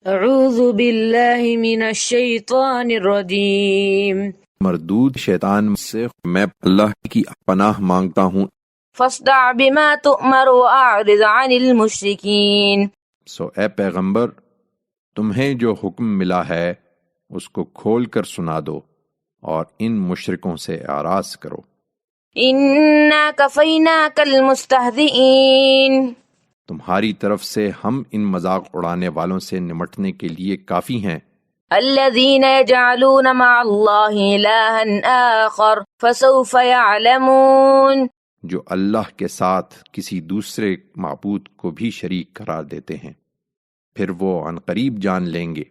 اعوذ باللہ من الشیطان الرجیم مردود شیطان سے میں اللہ کی پناہ مانگتا ہوں۔ فاصدع بما تؤمر واعرض عن المشرکین، سو اے پیغمبر، تمہیں جو حکم ملا ہے اس کو کھول کر سنا دو اور ان مشرکوں سے اعراض کرو۔ انا کفیناک المستہزئین، تمہاری طرف سے ہم ان مذاق اڑانے والوں سے نمٹنے کے لیے کافی ہیں۔ الذین یجعلون مع اللہ الہا آخر فسوف یعلمون، جو اللہ کے ساتھ کسی دوسرے معبود کو بھی شریک قرار دیتے ہیں، پھر وہ عنقریب جان لیں گے۔